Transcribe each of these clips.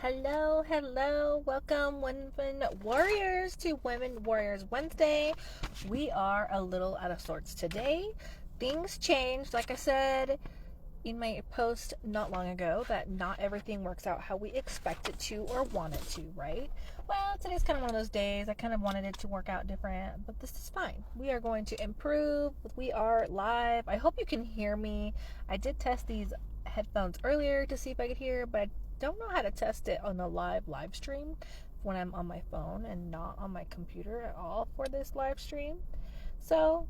Hello, hello. Welcome, Women Warriors, to Women Warriors Wednesday. We are a little out of sorts today. Things changed. Like I said in my post not long ago, that not everything works out how we expect it to or want it to, right? Well, today's kind of one of those days. I kind of wanted it to work out different, but this is fine. We are going to improve. We are live. I hope you can hear me. I did test these headphones earlier to see if I could hear, but I don't know how to test it on a live stream when I'm on my phone and not on my computer at all for this live stream. So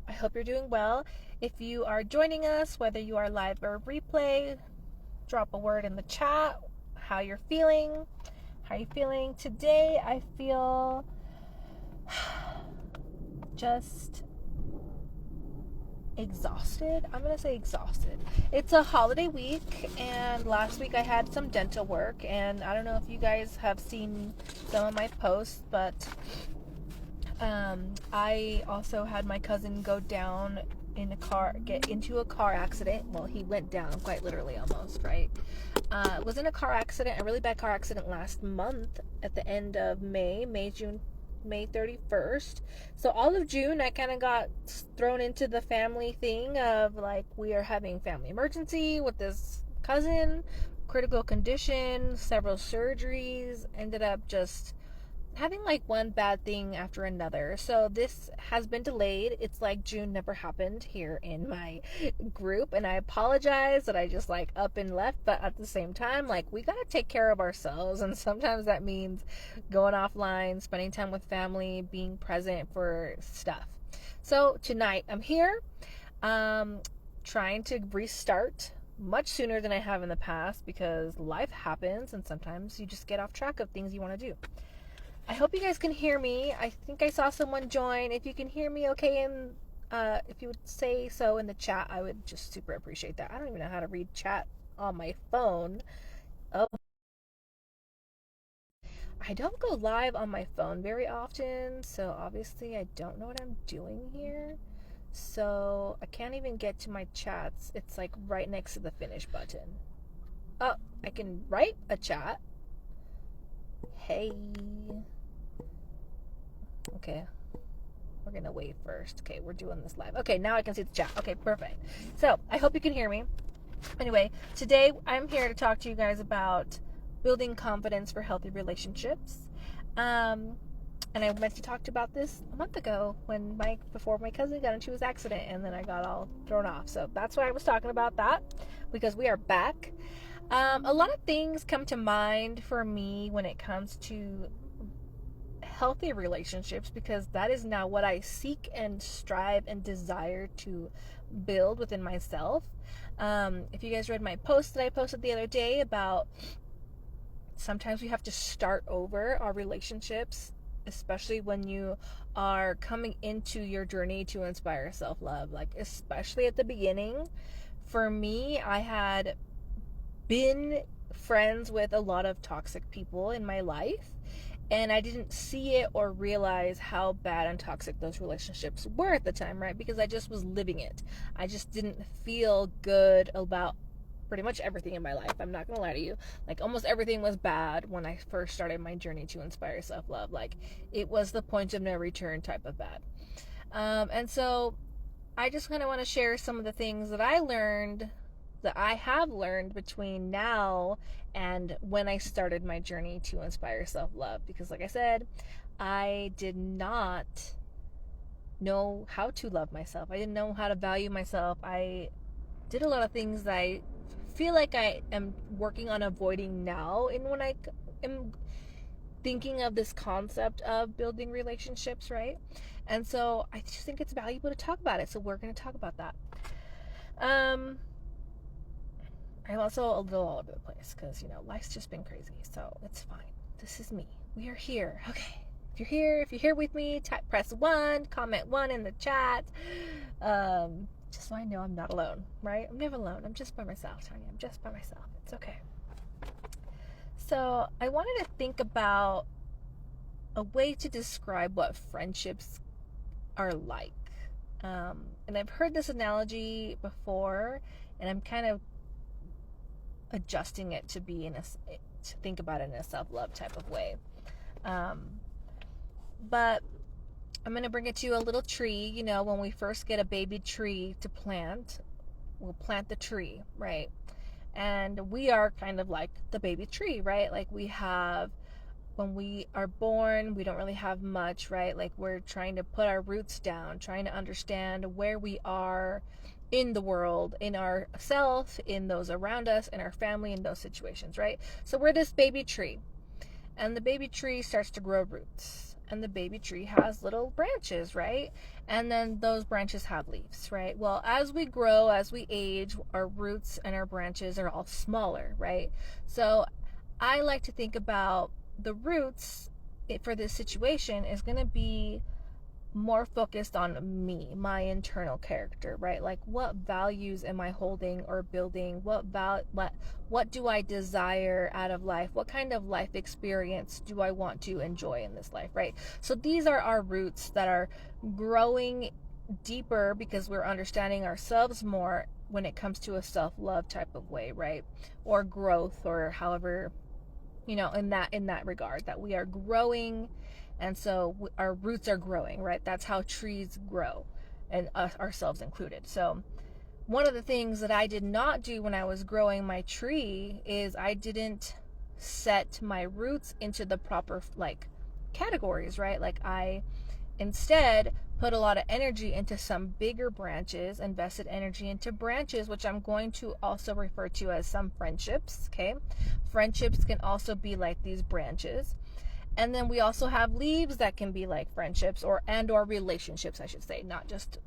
I hope you're doing well. If you are joining us, whether you are live or replay, drop a word in the chat how you're feeling. How are you feeling today? I feel just exhausted. I'm gonna say exhausted. It's a holiday week, and last week I had some dental work, and I don't know if you guys have seen some of my posts, but I also had my cousin go down in a car, get into a car accident. Well, he went down, quite literally, almost, right? Was in a car accident, a really bad car accident last month at the end of May 31st. So all of June, I kind of got thrown into the family thing of like, we are having family emergency with this cousin, critical condition, several surgeries, ended up just having like one bad thing after another. So this has been delayed. It's like June never happened here in my group, and I apologize that I just like up and left, but at the same time, like, we got to take care of ourselves, and sometimes that means going offline, spending time with family, being present for stuff. So tonight I'm here trying to restart much sooner than I have in the past, because life happens and sometimes you just get off track of things you want to do. I hope you guys can hear me. I think I saw someone join. If you can hear me okay, and if you would say so in the chat, I would just super appreciate that. I don't even know how to read chat on my phone. Oh, I don't go live on my phone very often, so obviously I don't know what I'm doing here. So I can't even get to my chats. It's like right next to the finish button. Oh, I can write a chat. Hey. Okay, we're gonna wait first. Okay, we're doing this live. Okay, now I can see the chat. Okay, perfect. So I hope you can hear me. Anyway, today I'm here to talk to you guys about building confidence for healthy relationships. And I meant to talk about this a month ago before my cousin got into his accident, and then I got all thrown off. So that's why I was talking about that, because we are back. A lot of things come to mind for me when it comes to healthy relationships, because that is now what I seek and strive and desire to build within myself. If you guys read my post that I posted the other day about sometimes we have to start over our relationships, especially when you are coming into your journey to inspire self-love, like especially at the beginning. For me, I had been friends with a lot of toxic people in my life, and I didn't see it or realize how bad and toxic those relationships were at the time, right? Because I just was living it. I just didn't feel good about pretty much everything in my life. I'm not gonna lie to you. Like, almost everything was bad when I first started my journey to inspire self-love. Like, it was the point of no return type of bad. And so I just kind of want to share some of the things that I have learned between now and when I started my journey to inspire self-love. Because like I said, I did not know how to love myself. I didn't know how to value myself. I did a lot of things that I feel like I am working on avoiding now, and when I am thinking of this concept of building relationships, right? And so I just think it's valuable to talk about it. So we're going to talk about that. I'm also a little all over the place because, life's just been crazy. So it's fine. This is me. We are here. Okay. If you're here with me, press 1, comment 1 in the chat. Just so I know I'm not alone, right? I'm never alone. I'm just by myself, Tanya. I'm just by myself. It's okay. So I wanted to think about a way to describe what friendships are like. And I've heard this analogy before, and I'm kind of adjusting it to be to think about it in a self-love type of way. But I'm going to bring it to a little tree. You know, when we first get a baby tree to plant, we'll plant the tree, right? And we are kind of like the baby tree, right? Like we have, when we are born, we don't really have much, right? Like we're trying to put our roots down, trying to understand where we are in the world, in ourself, in those around us, in our family, in those situations, right? So we're this baby tree, and the baby tree starts to grow roots, and the baby tree has little branches, right? And then those branches have leaves, right? Well, as we grow, as we age, our roots and our branches are all smaller, right? So I like to think about the roots for this situation is going to be more focused on me, my internal character, right? Like what values am I holding or building? What do I desire out of life? What kind of life experience do I want to enjoy in this life, right? So these are our roots that are growing deeper because we're understanding ourselves more when it comes to a self-love type of way, right? Or growth, or however, you know, in that regard, that we are growing. And so our roots are growing, right? That's how trees grow, and us, ourselves included. So one of the things that I did not do when I was growing my tree is I didn't set my roots into the proper like categories, right? Like I instead put a lot of energy into some bigger branches, invested energy into branches, which I'm going to also refer to as some friendships, okay? Friendships can also be like these branches. And then we also have leaves that can be like friendships or relationships, I should say, not just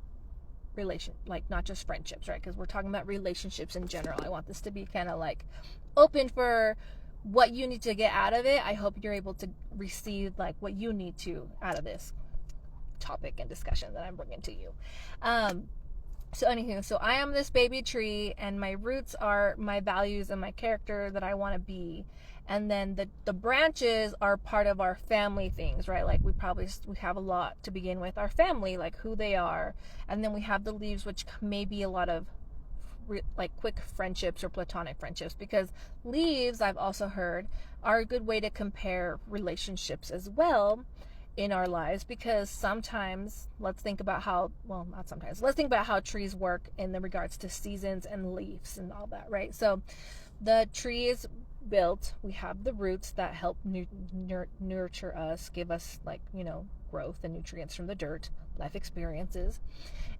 friendships, right? Because we're talking about relationships in general. I want this to be kind of like open for what you need to get out of it. I hope you're able to receive like what you need to out of this topic and discussion that I'm bringing to you. So anything, so I am this baby tree, and my roots are my values and my character that I want to be. And then the branches are part of our family things, right? Like we have a lot to begin with, our family, like who they are. And then we have the leaves, which may be a lot of like quick friendships or platonic friendships, because leaves, I've also heard, are a good way to compare relationships as well in our lives, because sometimes let's think about how trees work in the regards to seasons and leaves and all that, right? So the tree is built, we have the roots that help nurture us, give us like, you know, growth and nutrients from the dirt, life experiences.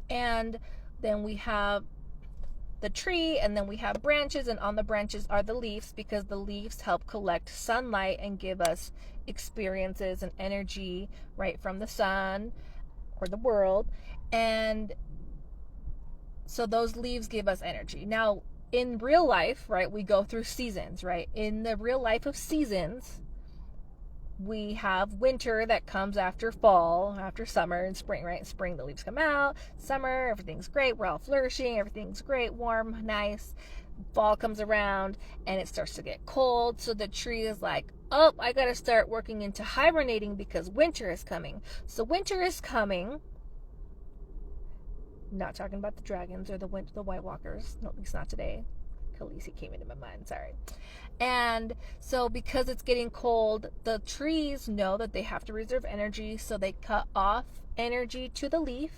And then we have the tree, and then we have branches, and on the branches are the leaves, because the leaves help collect sunlight and give us experiences and energy right from the sun or the world. And so those leaves give us energy. Now in real life, right, we go through seasons, right? In the real life of seasons, we have winter that comes after fall, after summer and spring, right? Spring, the leaves come out. Summer, everything's great. We're all flourishing. Everything's great, warm, nice. Fall comes around and it starts to get cold. So the tree is like, oh, I got to start working into hibernating because winter is coming. So winter is coming. Not talking about the dragons or the White Walkers. No, at least not today. Khaleesi came into my mind, sorry. And so because it's getting cold, the trees know that they have to reserve energy, so they cut off energy to the leaf,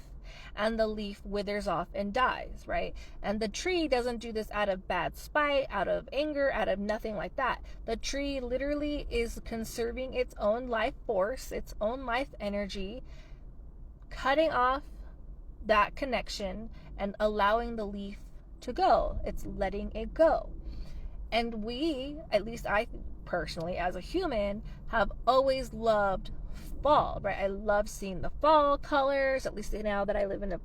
and the leaf withers off and dies, right? And the tree doesn't do this out of bad spite, out of anger, out of nothing like that. The tree literally is conserving its own life force, its own life energy, cutting off that connection and allowing the leaf to go. It's letting it go. And we, at least I personally as a human, have always loved fall, right? I love seeing the fall colors, at least now that I live in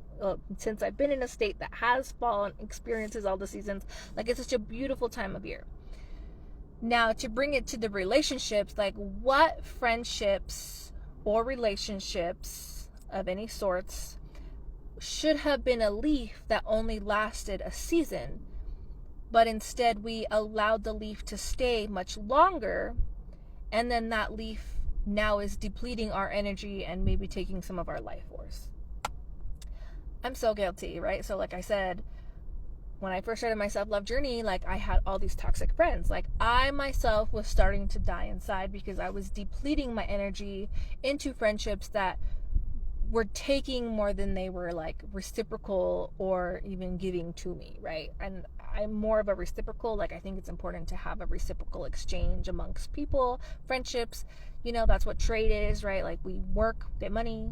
since I've been in a state that has fall and experiences all the seasons. Like, it's such a beautiful time of year. Now, to bring it to the relationships, like what friendships or relationships of any sorts should have been a leaf that only lasted a season, but instead we allowed the leaf to stay much longer, and then that leaf now is depleting our energy and maybe taking some of our life force. I'm so guilty, right? So like I said, when I first started my self-love journey, like I had all these toxic friends. Like I myself was starting to die inside because I was depleting my energy into friendships that were taking more than they were like reciprocal or even giving to me, right? And I'm more of a reciprocal. Like I think it's important to have a reciprocal exchange amongst people, friendships. You know, that's what trade is, right? Like we work, get money,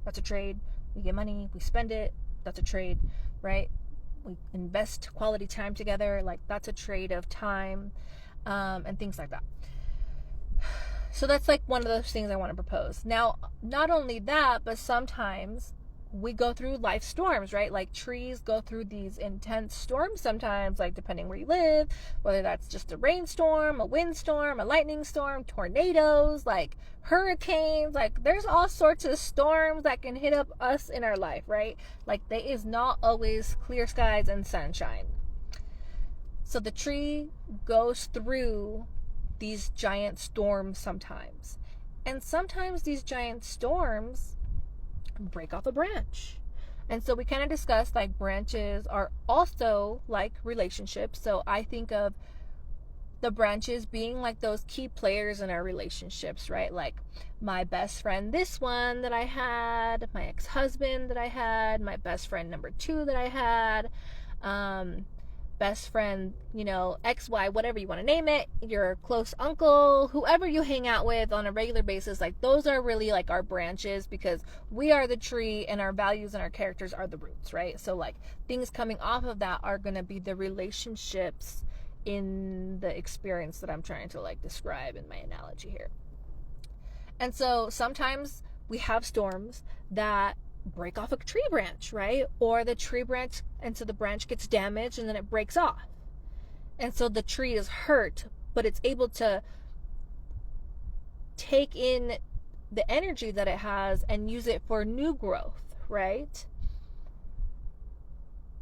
that's a trade. We get money, we spend it, that's a trade, right? We invest quality time together, like that's a trade of time, and things like that. So that's like one of those things I want to propose. Now, not only that, but sometimes we go through life storms, right? Like trees go through these intense storms sometimes, like depending where you live, whether that's just a rainstorm, a windstorm, a lightning storm, tornadoes, like hurricanes, like there's all sorts of storms that can hit up us in our life, right? Like there is not always clear skies and sunshine. So the tree goes through these giant storms sometimes. And sometimes these giant storms break off a branch. And so we kind of discussed like branches are also like relationships. So I think of the branches being like those key players in our relationships, right? Like my best friend, this one that I had, my ex-husband that I had, my best friend number 2 that I had, best friend, you know, XY, whatever you want to name it, your close uncle, whoever you hang out with on a regular basis, like those are really like our branches because we are the tree and our values and our characters are the roots, right? So like things coming off of that are going to be the relationships in the experience that I'm trying to like describe in my analogy here. And so sometimes we have storms that break off a tree branch, right? Or the tree branch, and so the branch gets damaged and then it breaks off. And so the tree is hurt, but it's able to take in the energy that it has and use it for new growth, right?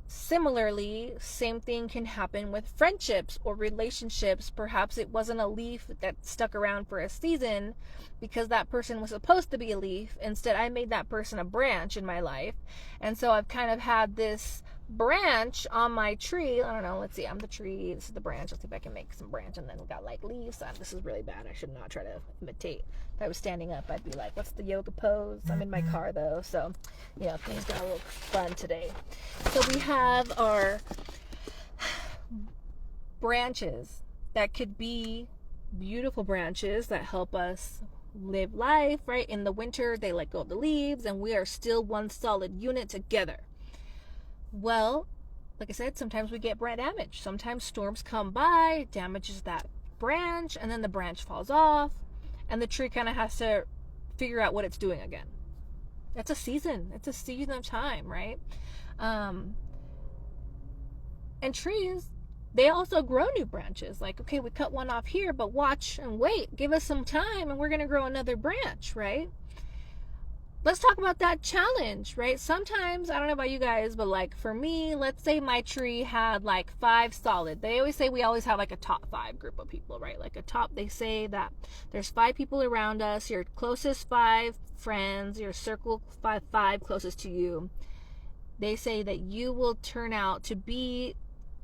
Similarly, same thing can happen with friendships or relationships. Perhaps it wasn't a leaf that stuck around for a season because that person was supposed to be a leaf. Instead, I made that person a branch in my life. And so I've kind of had this branch on my tree. I don't know. Let's see. I'm the tree. This is the branch. Let's see if I can make some branch. And then we got like leaves. This is really bad. I should not try to imitate. If I was standing up, I'd be like, what's the yoga pose? I'm in my car though. So, you know, things got a little fun today. So we have our branches that could be beautiful branches that help us live life, right? In the winter, they let go of the leaves and we are still one solid unit together. Well, like I said, sometimes we get branch damage. Sometimes storms come by, damages that branch, and then the branch falls off, and the tree kind of has to figure out what it's doing again. It's a season. It's a season of time, right? And trees, they also grow new branches. Like, okay, we cut one off here, but watch and wait. Give us some time, and we're going to grow another branch, right? Let's talk about that challenge, right? Sometimes, I don't know about you guys, but like for me, let's say my tree had like 5 solid. They always say we always have like a top 5 group of people, right? Like a top, they say that there's 5 people around us, your closest 5 friends, your circle 5 closest to you. They say that you will turn out to be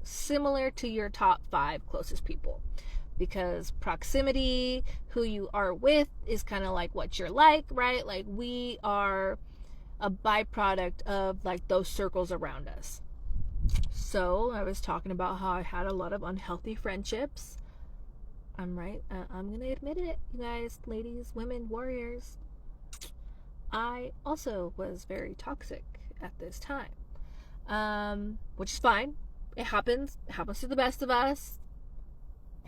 similar to your top 5 closest people. Because proximity, who you are with, is kind of like what you're like, right? Like we are a byproduct of like those circles around us. So I was talking about how I had a lot of unhealthy friendships. I'm right. I'm going to admit it, you guys, ladies, women, warriors. I also was very toxic at this time, which is fine. It happens. It happens to the best of us.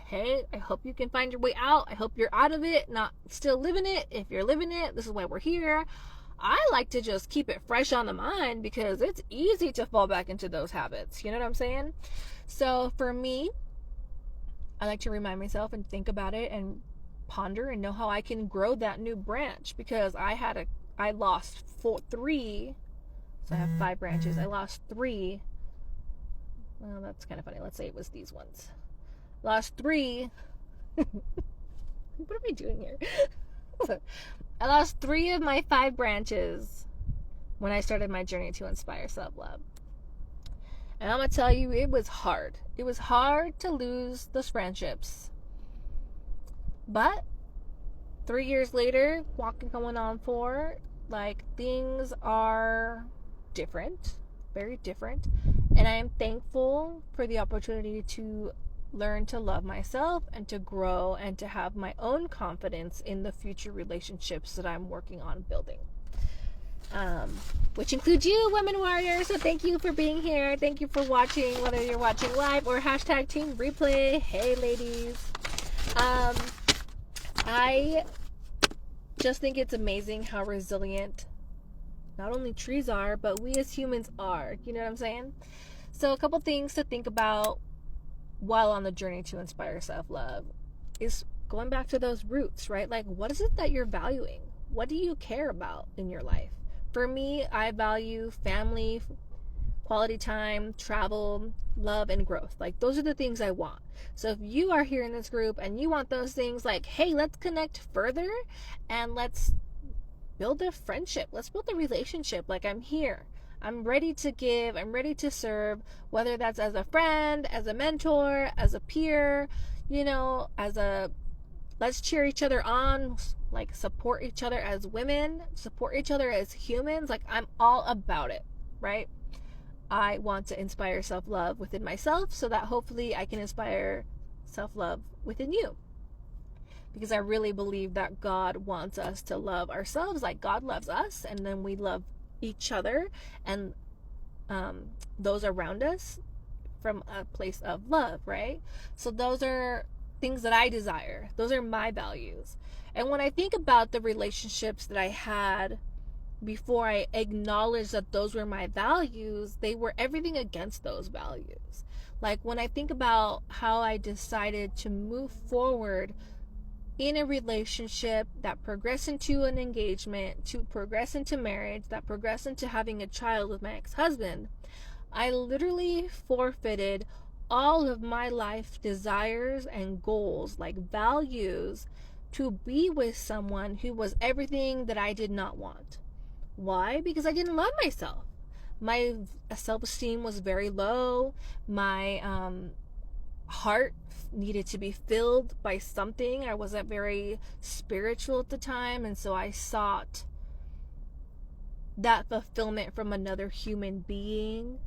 Hey, I hope you can find your way out. I hope you're out of it, not still living it. If you're living it, this is why we're here. I like to just keep it fresh on the mind because it's easy to fall back into those habits. You know what I'm saying? So for me, I like to remind myself and think about it and ponder and know how I can grow that new branch because I lost 3. So I have 5 branches. I lost 3. Well, that's kind of funny. Let's say it was these ones. Lost 3. What are we doing here? I lost 3 of my 5 branches when I started my journey to inspire self-love. And I'm going to tell you, it was hard. It was hard to lose those friendships. But 3 years later, going on 4, like, things are different, very different. And I am thankful for the opportunity to learn to love myself and to grow and to have my own confidence in the future relationships that I'm working on building. Which includes you, Women Warriors. So thank you for being here. Thank you for watching, whether you're watching live or hashtag team replay. Hey, ladies. I just think it's amazing how resilient not only trees are, but we as humans are. You know what I'm saying? So a couple things to think about while on the journey to inspire self-love is going back to those roots, right? Like, what is it that you're valuing? What do you care about in your life? For me, I value family, quality time, travel, love, and growth. Like, those are the things I want. So if you are here in this group and you want those things, like, hey, let's connect further and let's build a friendship. Let's build a relationship. Like, I'm here. I'm ready to give. I'm ready to serve, whether that's as a friend, as a mentor, as a peer, as a let's cheer each other on, like support each other as women, support each other as humans. Like, I'm all about it, right? I want to inspire self-love within myself so that hopefully I can inspire self-love within you. Because I really believe that God wants us to love ourselves like God loves us, and then we love each other and those around us from a place of love, right? So those are things that I desire. Those are my values. And when I think about the relationships that I had before I acknowledged that those were my values, they were everything against those values. Like, when I think about how I decided to move forward in a relationship that progressed into an engagement, to progress into marriage, that progressed into having a child with my ex-husband, I literally forfeited all of my life desires and goals, like values, to be with someone who was everything that I did not want. Why? Because I didn't love myself. My self-esteem was very low. My heart needed to be filled by something. I wasn't very spiritual at the time, and so I sought that fulfillment from another human being,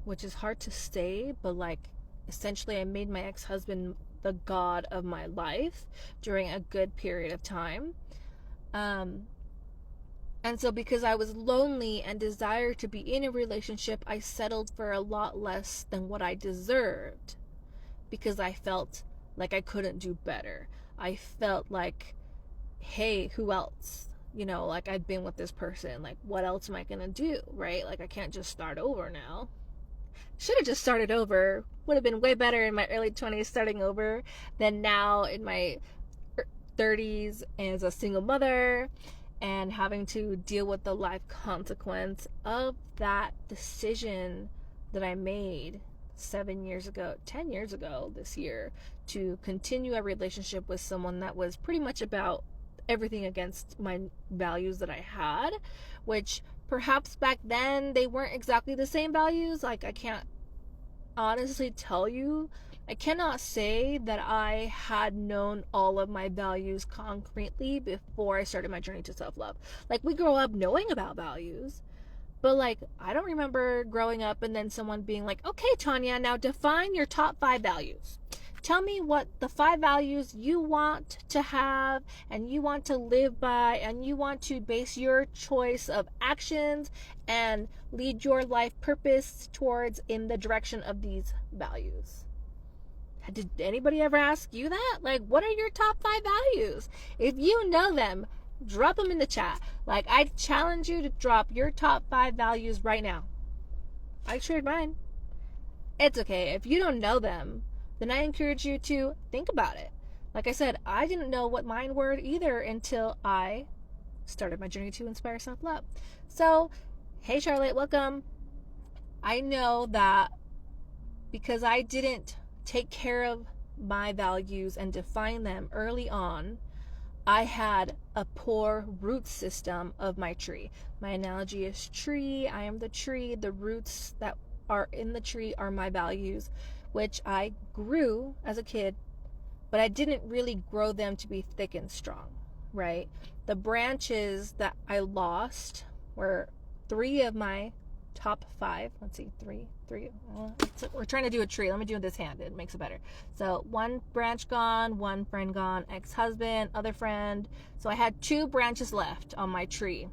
which is hard to say, but like, essentially I made my ex-husband the god of my life during a good period of time. And so because I was lonely and desired to be in a relationship, I settled for a lot less than what I deserved, because I felt like I couldn't do better. I felt like, hey, who else? Like, I've been with this person. Like, what else am I going to do, right? Like, I can't just start over now. Should have just started over. Would have been way better in my early 20s starting over than now in my 30s as a single mother and having to deal with the life consequence of that decision that I made 10 years ago this year, to continue a relationship with someone that was pretty much about everything against my values that I had, which perhaps back then they weren't exactly the same values. Like, I can't honestly tell you, I cannot say that I had known all of my values concretely before I started my journey to self-love. Like, we grow up knowing about values, but like, I don't remember growing up and then someone being like, okay, Tanya, now define your top 5 values. Tell me what the 5 values you want to have and you want to live by, and you want to base your choice of actions and lead your life purpose towards in the direction of these values. Did anybody ever ask you that? Like, what are your top 5 values? If you know them, drop them in the chat. Like, I challenge you to drop your top 5 values right now. I shared mine. It's okay. If you don't know them, then I encourage you to think about it. Like I said, I didn't know what mine were either until I started my journey to inspire self-love. So, hey Charlotte, welcome. I know that because I didn't take care of my values and define them early on, I had a poor root system of my tree. My analogy is tree. I am the tree. The roots that are in the tree are my values, which I grew as a kid, but I didn't really grow them to be thick and strong, right? The branches that I lost were 3 of my top 5. Let's see, three. We're trying to do a tree. Let me do this hand. It makes it better. So 1 branch gone, 1 friend gone, ex-husband, other friend. So I had 2 branches left on my tree.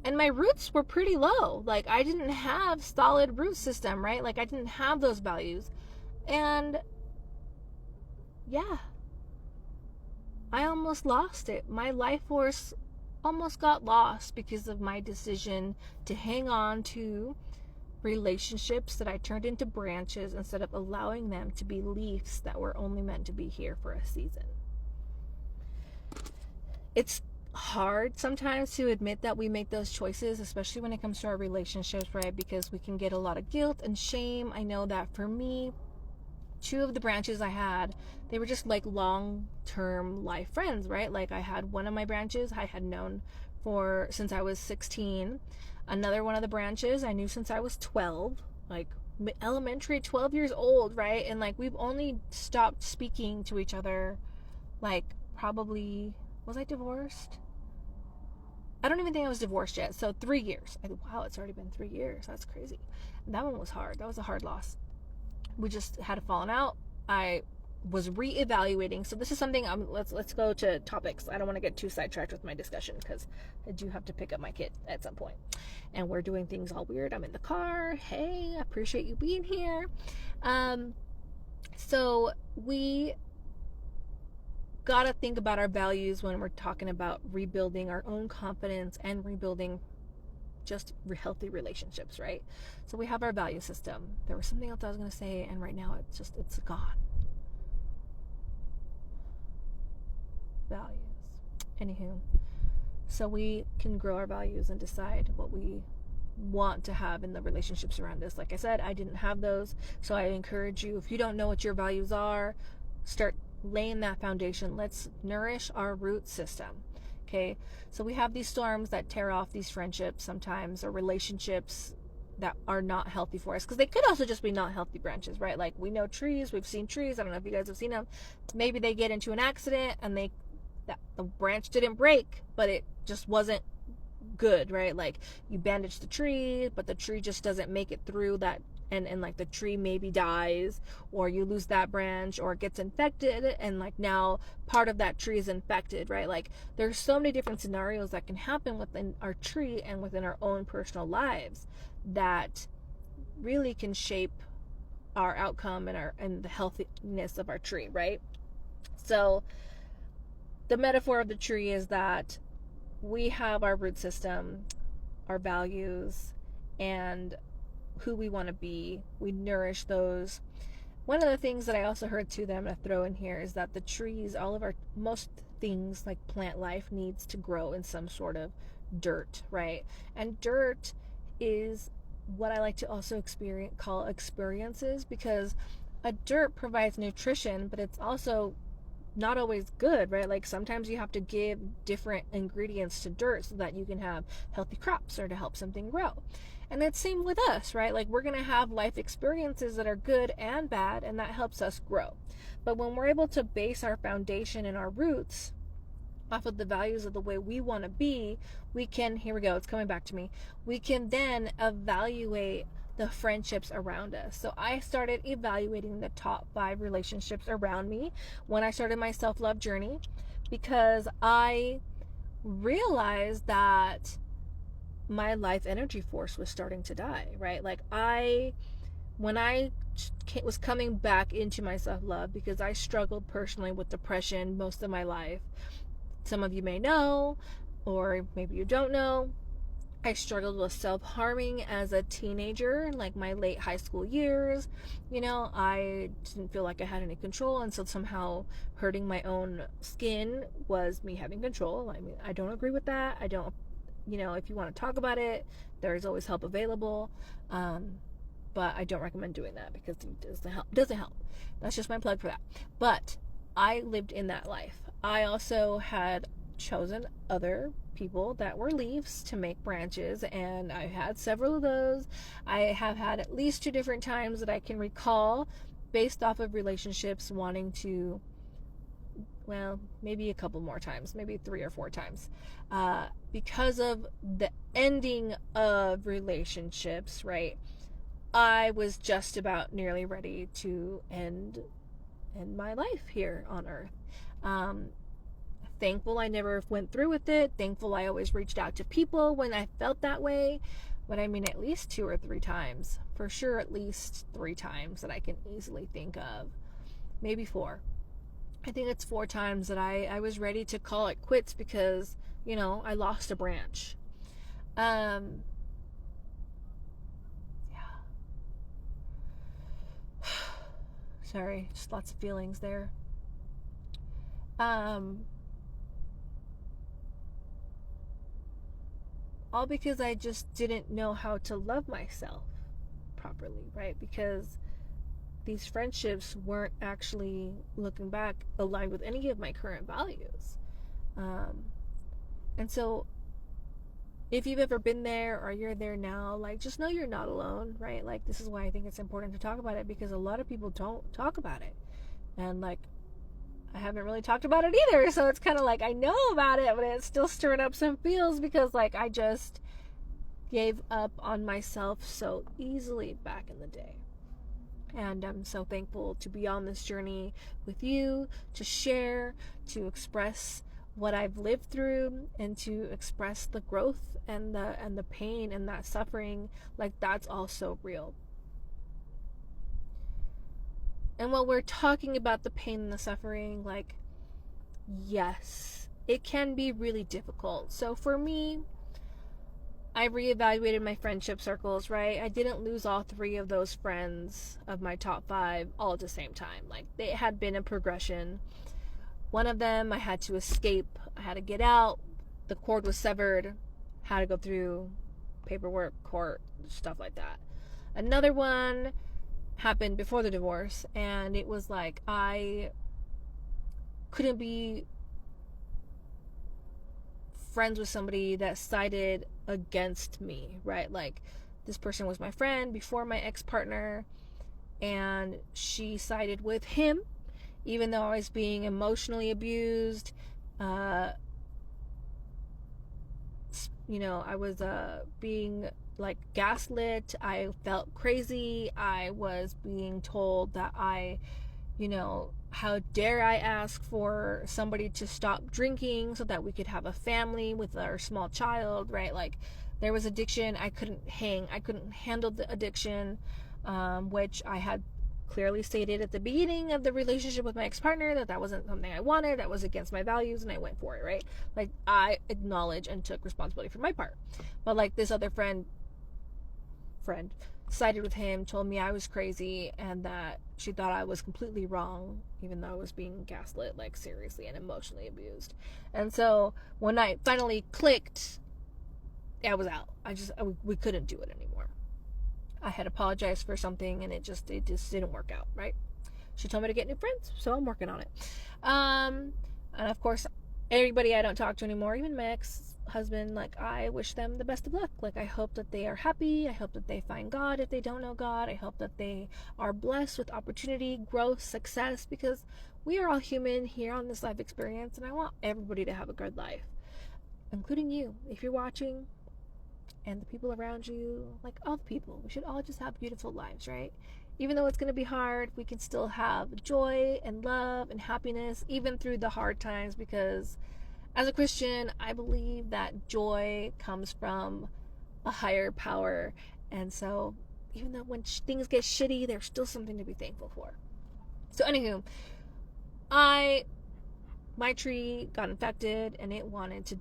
And my roots were pretty low. Like, I didn't have solid root system, right? Like, I didn't have those values. And yeah, I almost lost it. My life force almost got lost because of my decision to hang on to relationships that I turned into branches instead of allowing them to be leaves that were only meant to be here for a season. It's hard sometimes to admit that we make those choices, especially when it comes to our relationships, right? Because we can get a lot of guilt and shame. I know that for me, 2 of the branches I had, they were just like long-term life friends, right? Like, I had one of my branches I had known for since I was 16. Another one of the branches I knew since I was 12, like elementary, 12 years old, right? And like, we've only stopped speaking to each other, like, probably, was I divorced? I don't even think I was divorced yet. So 3 years. Wow, it's already been 3 years. That's crazy. And that one was hard. That was a hard loss. We just had a falling out. I was reevaluating. So this is something, let's go to topics. I don't want to get too sidetracked with my discussion because I do have to pick up my kid at some point. And we're doing things all weird. I'm in the car. Hey, I appreciate you being here. So we got to think about our values when we're talking about rebuilding our own confidence and rebuilding just healthy relationships, right? So we have our value system. There was something else I was going to say, and right now it's gone. Values. Anywho, so we can grow our values and decide what we want to have in the relationships around us. Like I said, I didn't have those, so I encourage you, if you don't know what your values are, start laying that foundation. Let's nourish our root system. Okay, so we have these storms that tear off these friendships sometimes, or relationships that are not healthy for us, because they could also just be not healthy branches, right? Like, we know trees, we've seen trees, I don't know if you guys have seen them. Maybe they get into an accident and the branch didn't break, but it just wasn't good, right? Like, you bandage the tree, but the tree just doesn't make it through that, and like the tree maybe dies, or you lose that branch, or it gets infected, and like now part of that tree is infected, right? Like, there's so many different scenarios that can happen within our tree and within our own personal lives that really can shape our outcome and the healthiness of our tree, right? So the metaphor of the tree is that we have our root system, our values, and who we want to be. We nourish those. One of the things that I also heard too that I'm going to throw in here is that the trees, most things like plant life, needs to grow in some sort of dirt, right? And dirt is what I like to also call experiences, because a dirt provides nutrition, but it's also not always good, right? Like, sometimes you have to give different ingredients to dirt so that you can have healthy crops or to help something grow. And it's same with us, right? Like, we're going to have life experiences that are good and bad, and that helps us grow. But when we're able to base our foundation and our roots off of the values of the way we want to be, we can, here we go, it's coming back to me, we can then evaluate the friendships around us. So I started evaluating the top 5 relationships around me when I started my self-love journey, because I realized that my life energy force was starting to die, right? Like, when I was coming back into my self-love, because I struggled personally with depression most of my life. Some of you may know, or maybe you don't know, I struggled with self-harming as a teenager, like my late high school years. You know, I didn't feel like I had any control, and so somehow hurting my own skin was me having control. I mean, I don't agree with that. I don't, if you want to talk about it, there is always help available. But I don't recommend doing that because it doesn't help. That's just my plug for that. But I lived in that life. I also had chosen other people that were leaves to make branches, and I've had several of those. I have had at least 2 different times that I can recall, based off of relationships, wanting to, well, maybe a couple more times, maybe 3 or 4 times, because of the ending of relationships, right? I was just about nearly ready to end my life here on earth. Thankful I never went through with it. Thankful I always reached out to people when I felt that way. But I mean, at least 2 or 3 times. For sure, at least 3 times that I can easily think of. Maybe 4. I think it's 4 times that I was ready to call it quits because, I lost a branch. Yeah. Sorry, just lots of feelings there. All because I just didn't know how to love myself properly, right? Because these friendships weren't actually, looking back, aligned with any of my current values. And so if you've ever been there or you're there now, like, just know you're not alone, right? Like, this is why I think it's important to talk about it, because a lot of people don't talk about it. And like, I haven't really talked about it either, so it's kind of like I know about it, but it's still stirring up some feels because, like, I just gave up on myself so easily back in the day. And I'm so thankful to be on this journey with you, to share, to express what I've lived through, and to express the growth and the pain and that suffering. Like, that's all so real. And while we're talking about the pain and the suffering, like, yes, it can be really difficult. So for me, I reevaluated my friendship circles, right? I didn't lose all 3 of those friends of my top 5 all at the same time. Like, they had been a progression. One of them, I had to escape. I had to get out. The cord was severed. Had to go through paperwork, court, stuff like that. Another one happened before the divorce, and it was like I couldn't be friends with somebody that sided against me, right? Like, this person was my friend before my ex-partner, and she sided with him, even though I was being emotionally abused. I was being, like, gaslit. I felt crazy. I was being told that how dare I ask for somebody to stop drinking so that we could have a family with our small child, right? Like, there was addiction. I couldn't handle the addiction, which I had clearly stated at the beginning of the relationship with my ex-partner that wasn't something I wanted, that was against my values, and I went for it, right? Like, I acknowledged and took responsibility for my part. But, like, this other friend sided with him, told me I was crazy, and that she thought I was completely wrong, even though I was being gaslit, like, seriously, and emotionally abused. And so when I finally clicked, I was out. We couldn't do it anymore. I had apologized for something, and it just didn't work out, right? She told me to get new friends, so I'm working on it. And of course, everybody I don't talk to anymore, even my ex-husband, like, I wish them the best of luck. Like, I hope that they are happy. I hope that they find God if they don't know God. I hope that they are blessed with opportunity, growth, success, because we are all human here on this life experience, and I want everybody to have a good life, including you, if you're watching, and the people around you, like, all the people. We should all just have beautiful lives, right? Even though it's going to be hard, we can still have joy and love and happiness, even through the hard times, because as a Christian, I believe that joy comes from a higher power. And so even though when things get shitty, there's still something to be thankful for. So anywho, my tree got infected, and it wanted to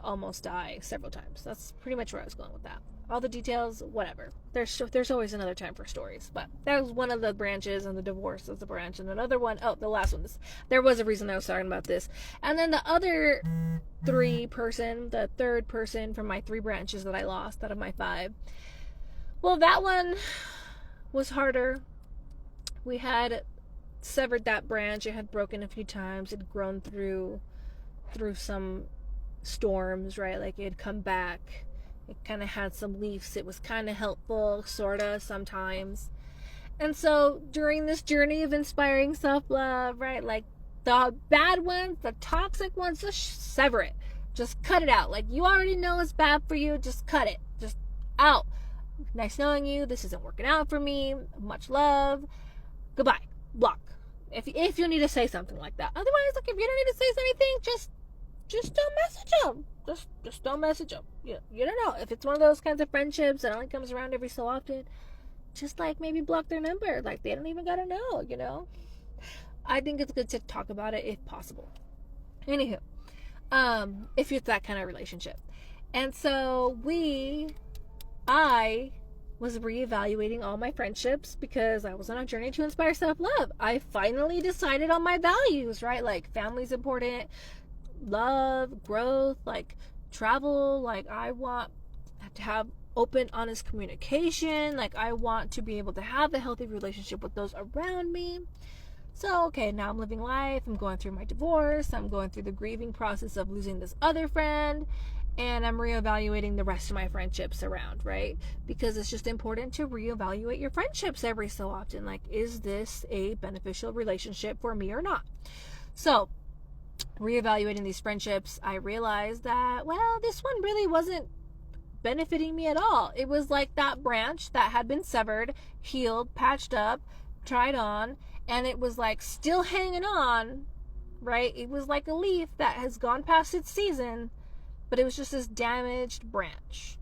almost die several times. That's pretty much where I was going with that. All the details, whatever. There's always another time for stories. But that was one of the branches, and the divorce was the branch. And another one, the last one. There was a reason I was talking about this. And then the other the third person from my 3 branches that I lost out of my 5. Well, that one was harder. We had severed that branch. It had broken a few times. It had grown through through some storms, right? Like it had come back. It kind of had some leaves. It was kind of helpful, sort of, sometimes. And so during this journey of inspiring self-love, right, like the bad ones, the toxic ones, just sever it. Just cut it out. Like, you already know it's bad for you. Just cut it. Just out. Nice knowing you. This isn't working out for me. Much love. Goodbye. Block. If you need to say something like that. Otherwise, like, if you don't need to say anything, just don't message them. Just don't message them. You don't know. If it's one of those kinds of friendships that only comes around every so often, just like maybe block their number. Like, they don't even gotta know, you know? I think it's good to talk about it if possible. Anywho, if it's that kind of relationship. And so I was reevaluating all my friendships because I was on a journey to inspire self-love. I finally decided on my values, right? Like, family's important, love, growth, like travel. Like, I want to have open, honest communication. Like, I want to be able to have a healthy relationship with those around me. So, okay, now I'm living life. I'm going through my divorce. I'm going through the grieving process of losing this other friend. And I'm reevaluating the rest of my friendships around, right? Because it's just important to reevaluate your friendships every so often. Like, is this a beneficial relationship for me or not? So, reevaluating these friendships, I realized that, well, this one really wasn't benefiting me at all. It was like that branch that had been severed, healed, patched up, tried on, and it was like still hanging on, right? It was like a leaf that has gone past its season, but it was just this damaged branch.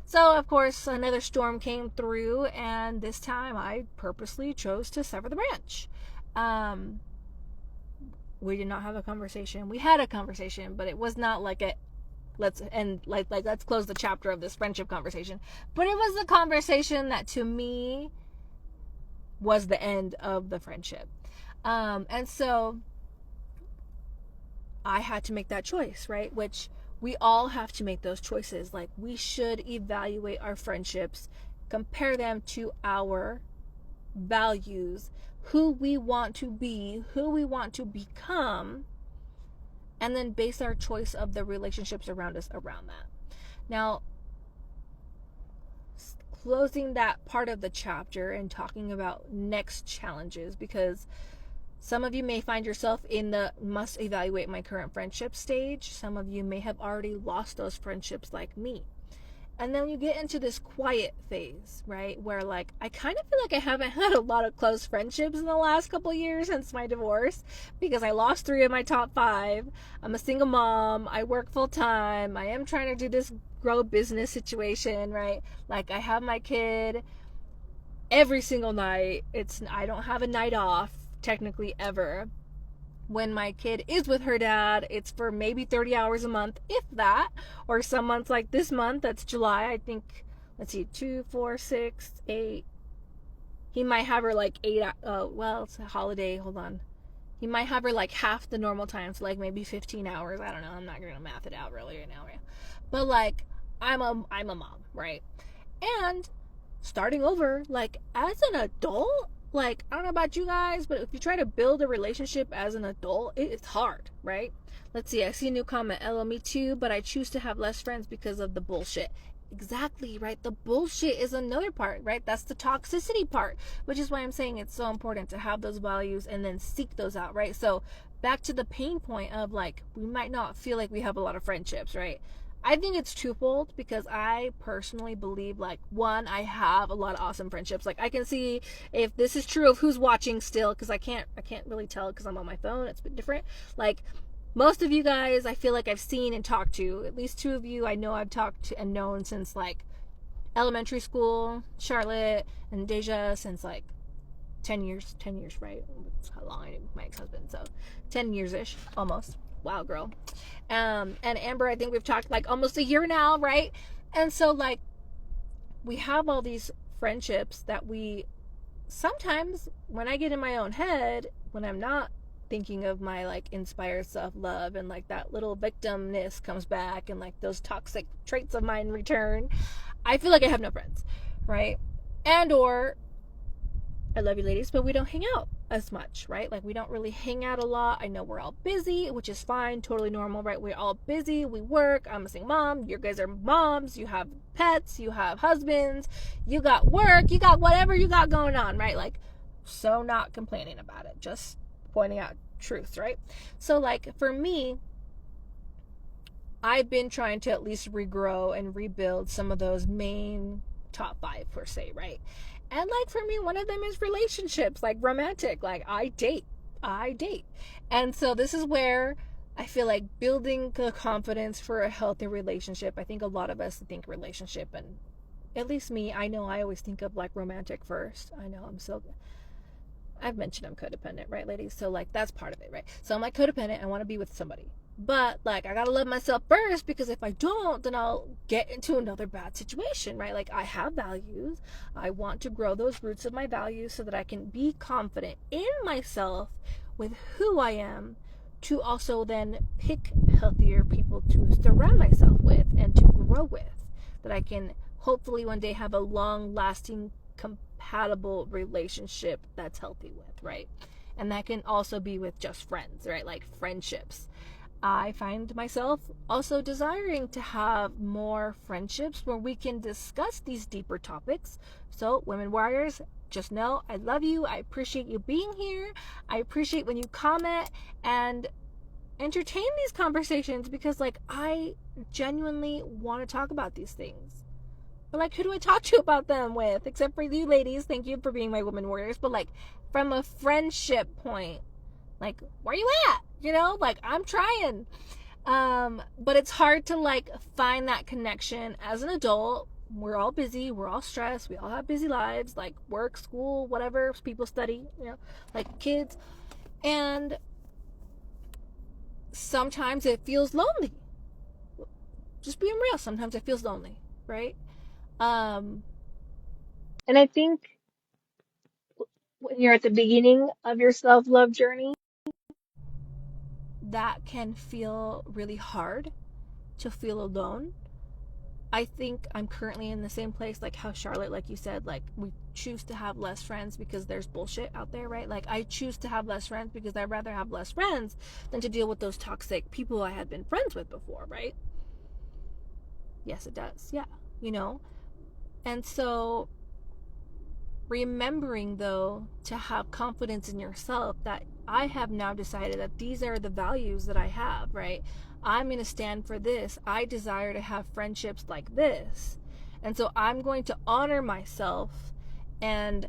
So, of course, another storm came through, and this time I purposely chose to sever the branch. We did not have a conversation. We had a conversation, but it was not like a let's close the chapter of this friendship conversation. But it was a conversation that, to me, was the end of the friendship. And so I had to make that choice, right? Which we all have to make those choices. Like, we should evaluate our friendships, compare them to our values, who we want to be, who we want to become, and then base our choice of the relationships around us around that. Now, closing that part of the chapter and talking about next challenges, because some of you may find yourself in the must evaluate my current friendship stage. Some of you may have already lost those friendships like me. And then you get into this quiet phase, right? Where, like, I kind of feel like I haven't had a lot of close friendships in the last couple years since my divorce, because I lost 3 of my top 5. I'm a single mom. I work full time. I am trying to do this grow business situation, right? Like, I have my kid every single night. I don't have a night off technically ever. When my kid is with her dad, it's for maybe 30 hours a month, if that. Or some months like this month, that's July, I think, let's see, 2, 4, 6, 8. He might have her like 8, well, it's a holiday, hold on. He might have her like half the normal time, so like maybe 15 hours, I don't know, I'm not going to math it out really right now. Right? But like, I'm a mom, right? And starting over, like, as an adult, like, I don't know about you guys, but if you try to build a relationship as an adult, it's hard, right? Let's see, I see a new comment. LO, me too, but I choose to have less friends because of the bullshit. Exactly, right? The bullshit is another part, right? That's the toxicity part, which is why I'm saying it's so important to have those values and then seek those out, right? So back to the pain point of, like, we might not feel like we have a lot of friendships, right? I think it's twofold, because I personally believe, like, one, I have a lot of awesome friendships. Like, I can see if this is true of who's watching still, because I can't really tell because I'm on my phone. It's a bit different. Like, most of you guys, I feel like I've seen and talked to. At least 2 of you I know I've talked to and known since, like, elementary school. Charlotte and Deja since, like, 10 years, right? That's how long I knew my ex-husband. So 10 years-ish, almost. Wow, girl. And Amber, I think we've talked like almost a year now, right? And so, like, we have all these friendships that we sometimes, when I get in my own head, when I'm not thinking of my, like, inspired self-love, and like that little victimness comes back and like those toxic traits of mine return, I feel like I have no friends, right? And or, I love you ladies, but we don't hang out, as much, right? Like we don't really hang out a lot. I know we're all busy, which is fine, totally normal, right? We're all busy, we work. I'm a single mom, you guys are moms, you have pets, you have husbands, you got work, you got whatever you got going on, right? Like, so not complaining about it, just pointing out truths, right? So like for me, I've been trying to at least regrow and rebuild some of those main top 5 per se, right? And like for me, one of them is relationships, like romantic, like I date. And so this is where I feel like building the confidence for a healthy relationship. I think a lot of us think relationship, and at least me, I know I always think of like romantic first. I know I've mentioned I'm codependent, right, ladies? So like that's part of it, right? So I'm like codependent, I want to be with somebody. But like I gotta love myself first, because if I don't, then I'll get into another bad situation, right? Like I have values. I want to grow those roots of my values so that I can be confident in myself with who I am, to also then pick healthier people to surround myself with and to grow with, that I can hopefully one day have a long lasting compatible relationship that's healthy with, right? And that can also be with just friends, right? Like friendships. I find myself also desiring to have more friendships where we can discuss these deeper topics. So, women warriors, just know I love you. I appreciate you being here. I appreciate when you comment and entertain these conversations, because like I genuinely want to talk about these things. But like, who do I talk to about them with? Except for you ladies. Thank you for being my women warriors. But like, from a friendship point, like, where you at? You know, like I'm trying. But it's hard to like find that connection as an adult. We're all busy, we're all stressed, we all have busy lives, like work, school, whatever, people study, you know, like kids. And sometimes it feels lonely. Just being real, sometimes it feels lonely, right? And I think when you're at the beginning of your self-love journey, that can feel really hard to feel alone. I think I'm currently in the same place, like how Charlotte, like you said, like we choose to have less friends because there's bullshit out there, right? Like I choose to have less friends because I'd rather have less friends than to deal with those toxic people I had been friends with before, right? Yes, it does. Yeah, you know? And so remembering though to have confidence in yourself, that I have now decided that these are the values that I have, right? I'm going to stand for this. I desire to have friendships like this. And so I'm going to honor myself and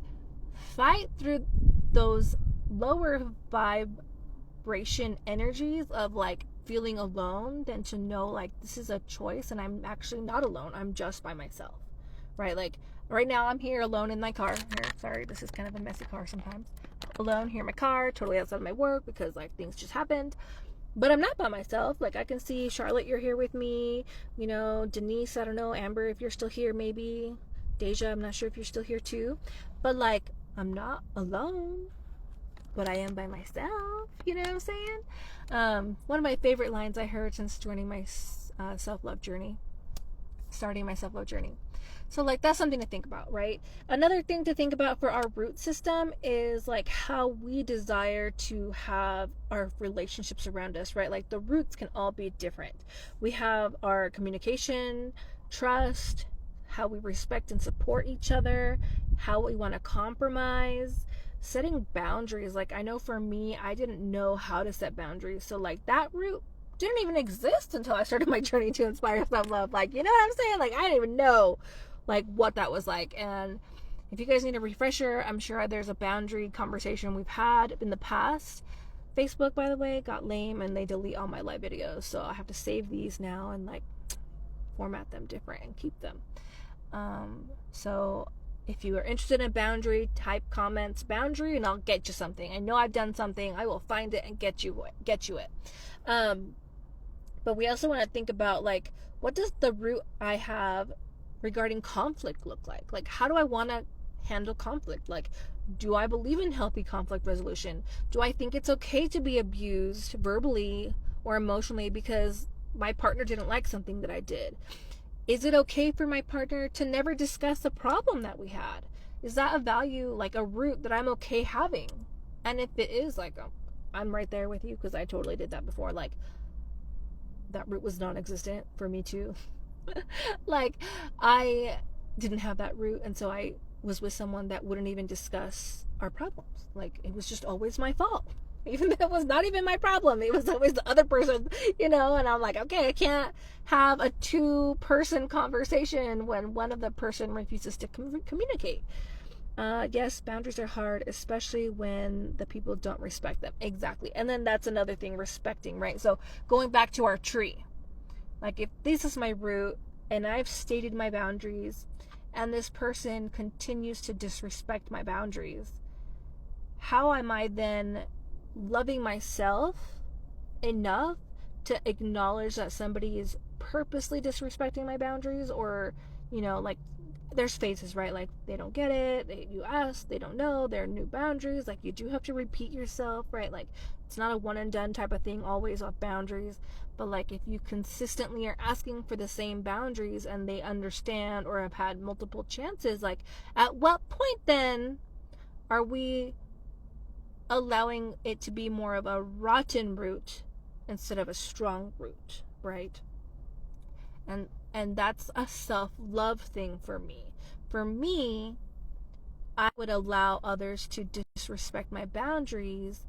fight through those lower vibration energies of like feeling alone, than to know like this is a choice and I'm actually not alone. I'm just by myself, right? Like right now I'm here alone in my car. Here, sorry, this is kind of a messy car sometimes. Alone here in my car, totally outside of my work because like things just happened. But I'm not by myself. Like I can see Charlotte, you're here with me. You know, Denise, I don't know. Amber, if you're still here, maybe. Deja, I'm not sure if you're still here too. But like, I'm not alone. But I am by myself. You know what I'm saying? One of my favorite lines I heard since joining my self-love journey. Starting my self-love journey. So like that's something to think about, right? Another thing to think about for our root system is like how we desire to have our relationships around us, right? Like the roots can all be different. We have our communication, trust, how we respect and support each other, how we want to compromise, setting boundaries. Like I know for me, I didn't know how to set boundaries. So like that root didn't even exist until I started my journey to inspire self-love. Like, you know what I'm saying? Like I didn't even know like what that was like. And if you guys need a refresher, I'm sure there's a boundary conversation we've had in the past. Facebook, by the way, got lame and they delete all my live videos, so I have to save these now and like format them different and keep them. So if you are interested in boundary, type comments boundary and I'll get you something. I know I've done something, I will find it and get you it. But we also want to think about like, what does the root I have regarding conflict look like? Like, how do I want to handle conflict? Like, do I believe in healthy conflict resolution? Do I think it's okay to be abused verbally or emotionally because my partner didn't like something that I did? Is it okay for my partner to never discuss the problem that we had? Is that a value, like a root that I'm okay having? And if it is like, I'm right there with you, because I totally did that before. Like, that root was non-existent for me too. Like, I didn't have that root, and so I was with someone that wouldn't even discuss our problems. Like, it was just always my fault. Even though it was not even my problem, it was always the other person, and I'm like, okay, I can't have a 2-person conversation when one of the person refuses to communicate. Yes, boundaries are hard, especially when the people don't respect them. Exactly. And then that's another thing, respecting, right? So going back to our tree, like, if this is my root and I've stated my boundaries and this person continues to disrespect my boundaries, how am I then loving myself enough to acknowledge that somebody is purposely disrespecting my boundaries? Or, like, there's phases, right? Like, they don't get it, you ask, they don't know, there are new boundaries. Like, you do have to repeat yourself, right? Like, it's not a one and done type of thing always with boundaries. But like, if you consistently are asking for the same boundaries and they understand or have had multiple chances, like, at what point then are we allowing it to be more of a rotten root instead of a strong root, right? And that's a self-love thing for me. For me, I would allow others to disrespect my boundaries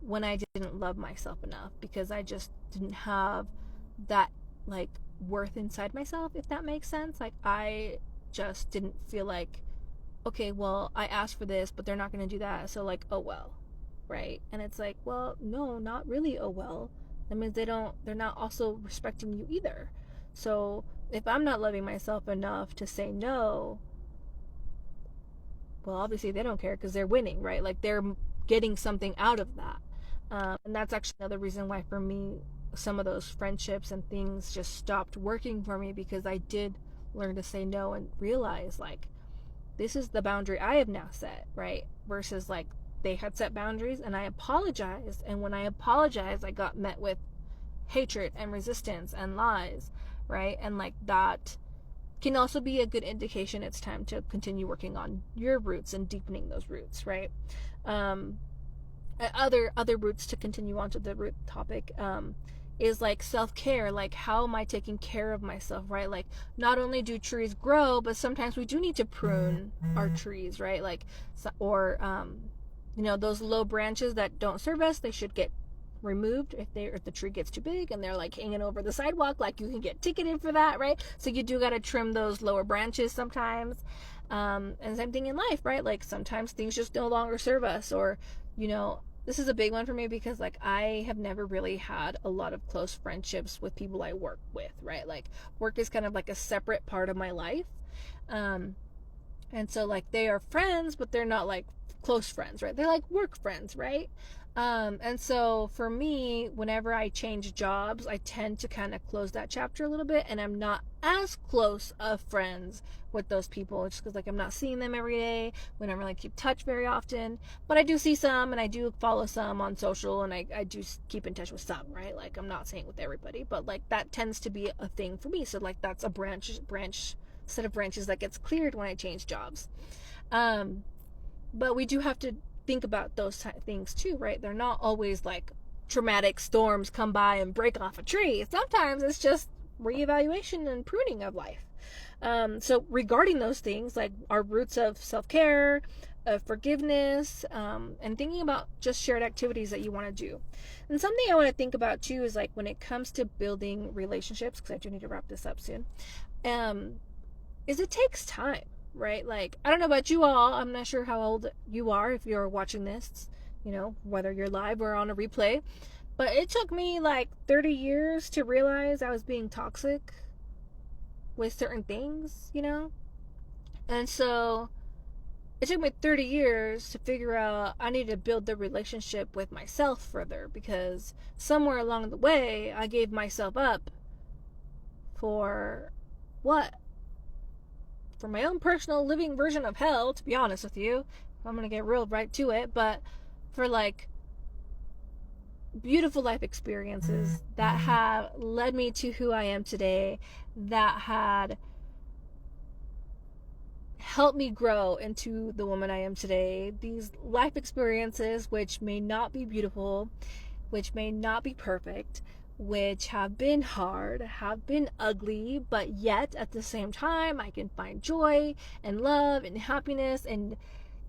when I didn't love myself enough, because I just didn't have that, like, worth inside myself, if that makes sense. Like, I just didn't feel like, okay, well, I asked for this, but they're not going to do that, so, like, oh well, right? And it's like, well, no, not really, oh well. That means they're not also respecting you either. So if I'm not loving myself enough to say no, well, obviously they don't care, because they're winning, right? Like, they're getting something out of that. And that's actually another reason why, for me, some of those friendships and things just stopped working for me, because I did learn to say no and realize, like, this is the boundary I have now set, right? Versus, like, they had set boundaries and I apologized. And when I apologized, I got met with hatred and resistance and lies, right? And, like, that can also be a good indication it's time to continue working on your roots and deepening those roots, right? Other roots, to continue on to the root topic, is like self-care. Like, how am I taking care of myself, right? Like, not only do trees grow, but sometimes we do need to prune our trees, right? Like, or those low branches that don't serve us, they should get removed if the tree gets too big and they're like hanging over the sidewalk. Like, you can get ticketed for that, right? So you do got to trim those lower branches sometimes. And same thing in life, right? Like, sometimes things just no longer serve us. Or, this is a big one for me, because, like, I have never really had a lot of close friendships with people I work with, right? Like, work is kind of like a separate part of my life. And so, like, they are friends, but they're not like close friends, right? They're like work friends, right? And so for me, whenever I change jobs, I tend to kind of close that chapter a little bit, and I'm not as close of friends with those people, just because, like, I'm not seeing them every day. We don't really keep touch very often, but I do see some, and I do follow some on social, and I do keep in touch with some, right? Like, I'm not saying with everybody, but, like, that tends to be a thing for me. So, like, that's a branch set of branches that gets cleared when I change jobs. But we do have to think about those things too, right? They're not always like traumatic storms come by and break off a tree. Sometimes it's just reevaluation and pruning of life. So regarding those things, like our roots of self-care, of forgiveness, and thinking about just shared activities that you want to do. And something I want to think about too is, like, when it comes to building relationships, because I do need to wrap this up soon, is it takes time. Right? Like, I don't know about you all. I'm not sure how old you are if you're watching this, whether you're live or on a replay. But it took me like 30 years to realize I was being toxic with certain things, And so it took me 30 years to figure out I need to build the relationship with myself further, because somewhere along the way I gave myself up for what? For my own personal living version of hell, to be honest with you. I'm gonna get real right to it, but for, like, beautiful life experiences that have led me to who I am today, that had helped me grow into the woman I am today. These life experiences, which may not be beautiful, which may not be perfect, which have been hard, have been ugly, but yet at the same time, I can find joy and love and happiness. And,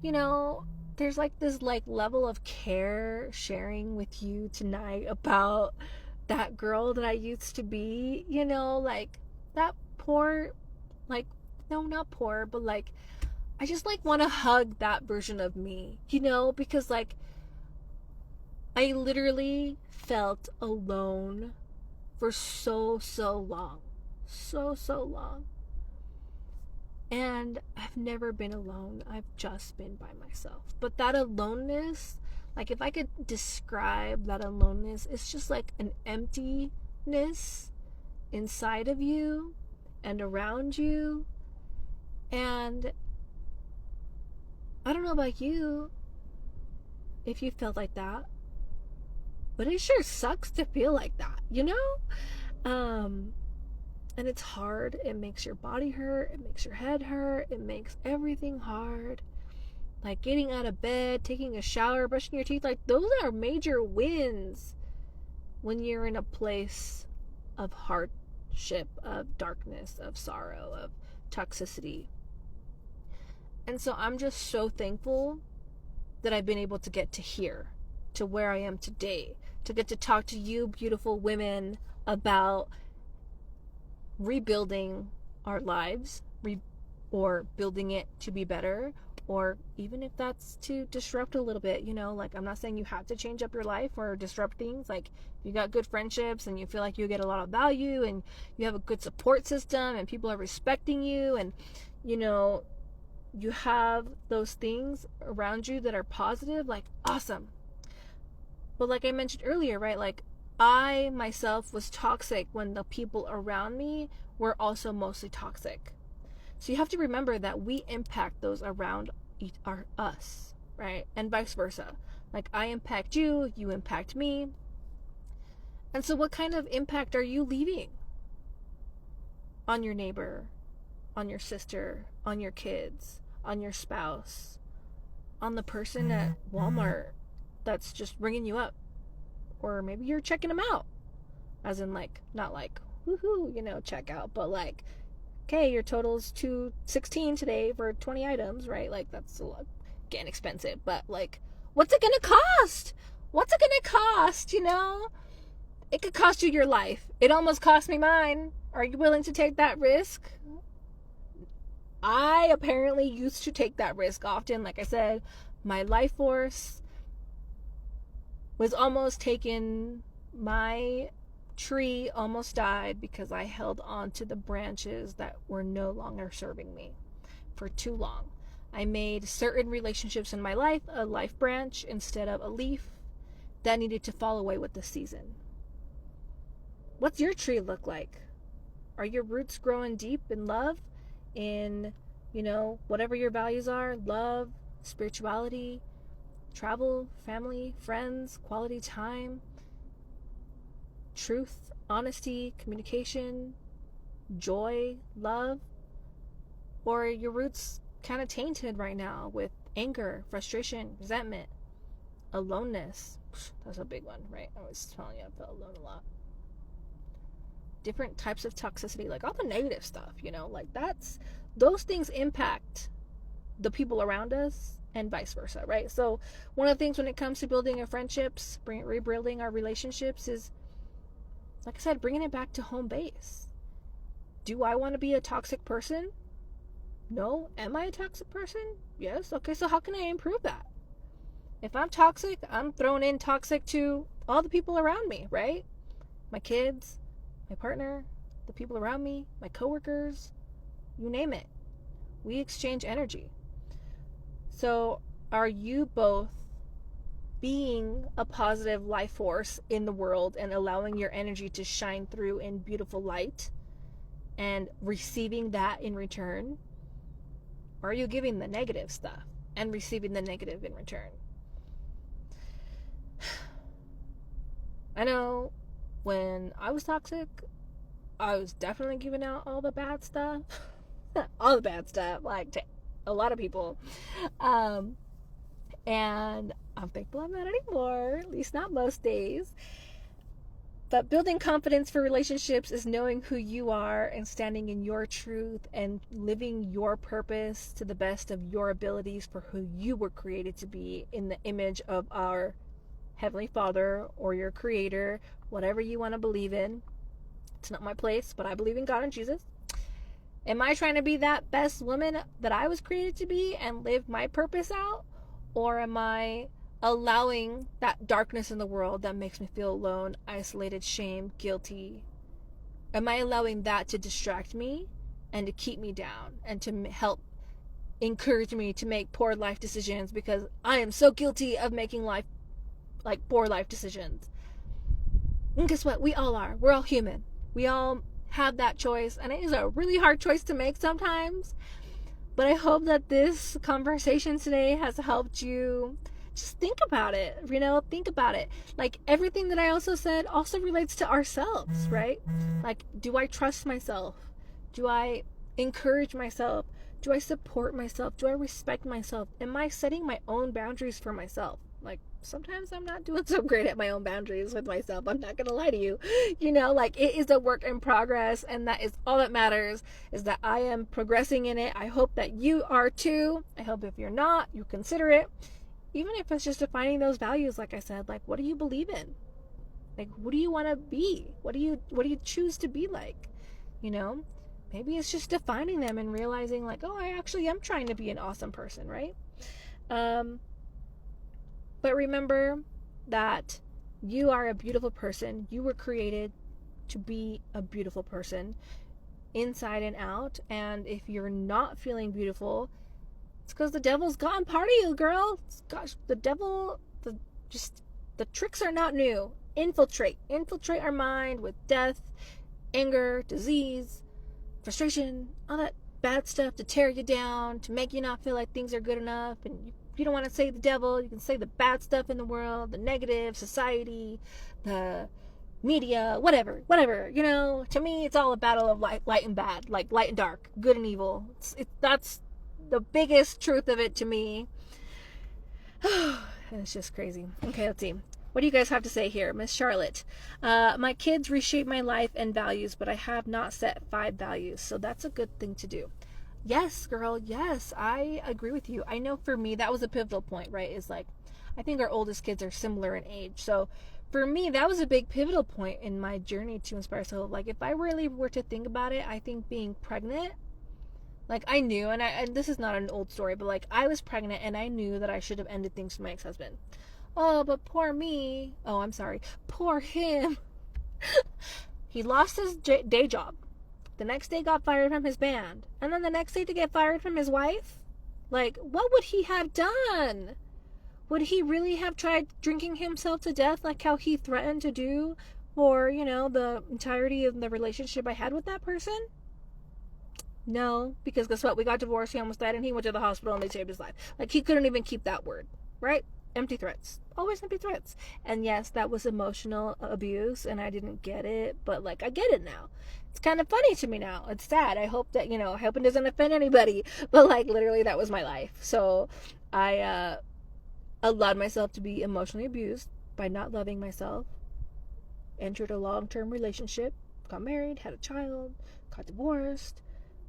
you know, there's like this like level of care sharing with you tonight about that girl that I used to be, you know, like that poor, like, no, not poor, but like, I just like want to hug that version of me, you know, because like, I literally felt alone for so long. So long. And I've never been alone. I've just been by myself. But that aloneness, like if I could describe that aloneness, it's just like an emptiness inside of you and around you. And I don't know about you, if you felt like that, but it sure sucks to feel like that, you know? And it's hard. It makes your body hurt. It makes your head hurt. It makes everything hard. Like getting out of bed, taking a shower, brushing your teeth. Like those are major wins when you're in a place of hardship, of darkness, of sorrow, of toxicity. And so I'm just so thankful that I've been able to get to here, to where I am today, to get to talk to you beautiful women about rebuilding our lives, or building it to be better, or even if that's to disrupt a little bit, you know, like I'm not saying you have to change up your life or disrupt things. Like if you got good friendships and you feel like you get a lot of value and you have a good support system and people are respecting you and, you know, you have those things around you that are positive, like awesome. But like I mentioned earlier, right, like I myself was toxic when the people around me were also mostly toxic. So you have to remember that we impact those around us, right? And vice versa. Like I impact you, you impact me. And so what kind of impact are you leaving on your neighbor, on your sister, on your kids, on your spouse, on the person at Walmart that's just ringing you up? Or maybe you're checking them out, as in like, not like woohoo, you know, check out, but like, okay, your total's $216 today for 20 items, right? Like that's a lot, getting expensive, but like, what's it gonna cost? What's it gonna cost? You know, it could cost you your life. It almost cost me mine. Are you willing to take that risk? I apparently used to take that risk often. Like I said, my life force was almost taken. My tree almost died because I held on to the branches that were no longer serving me for too long. I made certain relationships in my life a life branch instead of a leaf that needed to fall away with the season. What's your tree look like? Are your roots growing deep in love, in, you know, whatever your values are, love, spirituality, travel, family, friends, quality time, truth, honesty, communication, joy, love? Or are your roots kind of tainted right now with anger, frustration, resentment, aloneness? That's a big one, right? I was telling you I felt alone a lot. Different types of toxicity, like all the negative stuff, you know, like those things impact the people around us and vice versa, right? So one of the things when it comes to building our friendships, rebuilding our relationships is, like I said, bringing it back to home base. Do I want to be a toxic person? No. Am I a toxic person? Yes. Okay, so how can I improve that? If I'm toxic, I'm throwing in toxic to all the people around me, right? My kids, my partner, the people around me, my coworkers, you name it. We exchange energy. So are you both being a positive life force in the world and allowing your energy to shine through in beautiful light and receiving that in return? Or are you giving the negative stuff and receiving the negative in return? I know when I was toxic, I was definitely giving out all the bad stuff. All the bad stuff, like to a lot of people. And I'm thankful I'm not anymore, at least not most days. But building confidence for relationships is knowing who you are and standing in your truth and living your purpose to the best of your abilities for who you were created to be in the image of our Heavenly Father or your Creator, whatever you want to believe in. It's not my place, but I believe in God and Jesus. Am I trying to be that best woman that I was created to be and live my purpose out? Or am I allowing that darkness in the world that makes me feel alone, isolated, shamed, guilty? Am I allowing that to distract me and to keep me down and to help encourage me to make poor life decisions because I am so guilty of making poor life decisions? And guess what? We all are. We're all human. We all have that choice, and it is a really hard choice to make sometimes. But I hope that this conversation today has helped you just think about it, think about it. Like everything that I also said also relates to ourselves, right? Like, do I trust myself? Do I encourage myself? Do I support myself? Do I respect myself? Am I setting my own boundaries for myself? Like, sometimes I'm not doing so great at my own boundaries with myself. I'm not going to lie to you. It is a work in progress, and that is all that matters, is that I am progressing in it. I hope that you are too. I hope if you're not, you consider it. Even if it's just defining those values, like I said, like, what do you believe in? Like, what do you want to be? What do you choose to be like? Maybe it's just defining them and realizing like, oh, I actually am trying to be an awesome person, right? But remember that you are a beautiful person. You were created to be a beautiful person inside and out. And if you're not feeling beautiful, it's because the devil's gotten part of you, girl. Gosh, the devil, the tricks are not new. Infiltrate our mind with death, anger, disease, frustration, all that bad stuff to tear you down, to make you not feel like things are good enough. And you don't want to say the devil, you can say the bad stuff in the world, the negative, society, the media, whatever. To me, it's all a battle of light and bad, like light and dark, good and evil. That's the biggest truth of it to me. It's just crazy. Okay, let's see. What do you guys have to say here? Miss Charlotte. My kids reshape my life and values, but I have not set 5 values, so that's a good thing to do. Yes, girl, yes, I agree with you. I know for me, that was a pivotal point, right? Is like, I think our oldest kids are similar in age. So for me, that was a big pivotal point in my journey to Inspire Soul. Like, if I really were to think about it, I think being pregnant, like I knew, and this is not an old story, but like I was pregnant and I knew that I should have ended things with my ex-husband. Oh, but poor me. Oh, I'm sorry. Poor him. He lost his day job. The next day got fired from his band. And then the next day to get fired from his wife? Like, what would he have done? Would he really have tried drinking himself to death like how he threatened to do for, the entirety of the relationship I had with that person? No, because guess what? We got divorced, he almost died, and he went to the hospital and they saved his life. Like, he couldn't even keep that word, right? Empty threats. Always empty threats. And yes, that was emotional abuse and I didn't get it, but like I get it now. It's kind of funny to me now. It's sad. I hope that, I hope it doesn't offend anybody, but like literally that was my life. So I allowed myself to be emotionally abused by not loving myself, entered a long-term relationship, got married, had a child, got divorced,